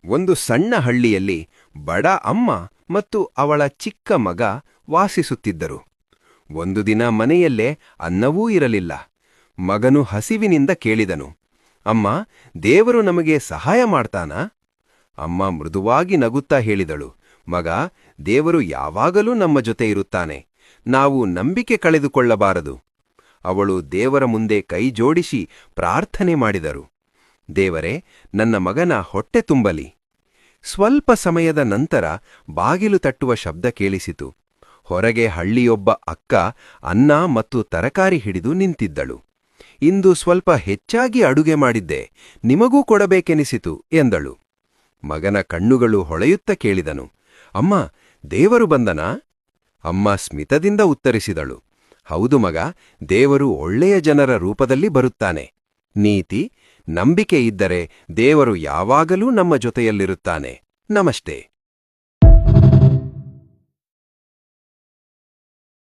ಒಂದು ಸಣ್ಣ ಹಳ್ಳಿಯಲ್ಲಿ ಬಡ ಅಮ್ಮ ಮತ್ತು ಅವಳ ಚಿಕ್ಕ ಮಗ ವಾಸಿಸುತ್ತಿದ್ದರು. ಒಂದು ದಿನ ಮನೆಯಲ್ಲೇ ಅನ್ನವೂ ಇರಲಿಲ್ಲ. ಮಗನು ಹಸಿವಿನಿಂದ ಕೇಳಿದನು, ಅಮ್ಮ, ದೇವರು ನಮಗೆ ಸಹಾಯ ಮಾಡ್ತಾನಾ? ಅಮ್ಮ ಮೃದುವಾಗಿ ನಗುತ್ತಾ ಹೇಳಿದಳು, ಮಗ, ದೇವರು ಯಾವಾಗಲೂ ನಮ್ಮ ಜೊತೆ ಇರುತ್ತಾನೆ. ನಾವು ನಂಬಿಕೆ ಕಳೆದುಕೊಳ್ಳಬಾರದು. ಅವಳು ದೇವರ ಮುಂದೆ ಕೈ ಜೋಡಿಸಿ ಪ್ರಾರ್ಥನೆ ಮಾಡಿದರು. ದೇವರೇ, ನನ್ನ ಮಗನ ಹೊಟ್ಟೆ ತುಂಬಲಿ. ಸ್ವಲ್ಪ ಸಮಯದ ನಂತರ ಬಾಗಿಲು ತಟ್ಟುವ ಶಬ್ದ ಕೇಳಿಸಿತು. ಹೊರಗೆ ಹಳ್ಳಿಯೊಬ್ಬ ಅಕ್ಕ ಅನ್ನ ಮತ್ತು ತರಕಾರಿ ಹಿಡಿದು ನಿಂತಿದ್ದಳು. ಇಂದು ಸ್ವಲ್ಪ ಹೆಚ್ಚಾಗಿ ಅಡುಗೆ ಮಾಡಿದ್ದೆ, ನಿಮಗೂ ಕೊಡಬೇಕೆನಿಸಿತು ಎಂದಳು. ಮಗನ ಕಣ್ಣುಗಳು ಹೊಳೆಯುತ್ತ ಕೇಳಿದನು, ಅಮ್ಮ, ದೇವರು ಬಂದನಾ? ಅಮ್ಮ ಸ್ಮಿತದಿಂದ ಉತ್ತರಿಸಿದಳು, ಹೌದು ಮಗ, ದೇವರು ಒಳ್ಳೆಯ ಜನರ ರೂಪದಲ್ಲಿ ಬರುತ್ತಾನೆ. ನೀತಿ, ನಂಬಿಕೆ ಇದ್ದರೆ ದೇವರು ಯಾವಾಗಲೂ ನಮ್ಮ ಜೊತೆಯಲ್ಲಿರುತ್ತಾನೆ. ನಮಸ್ತೆ.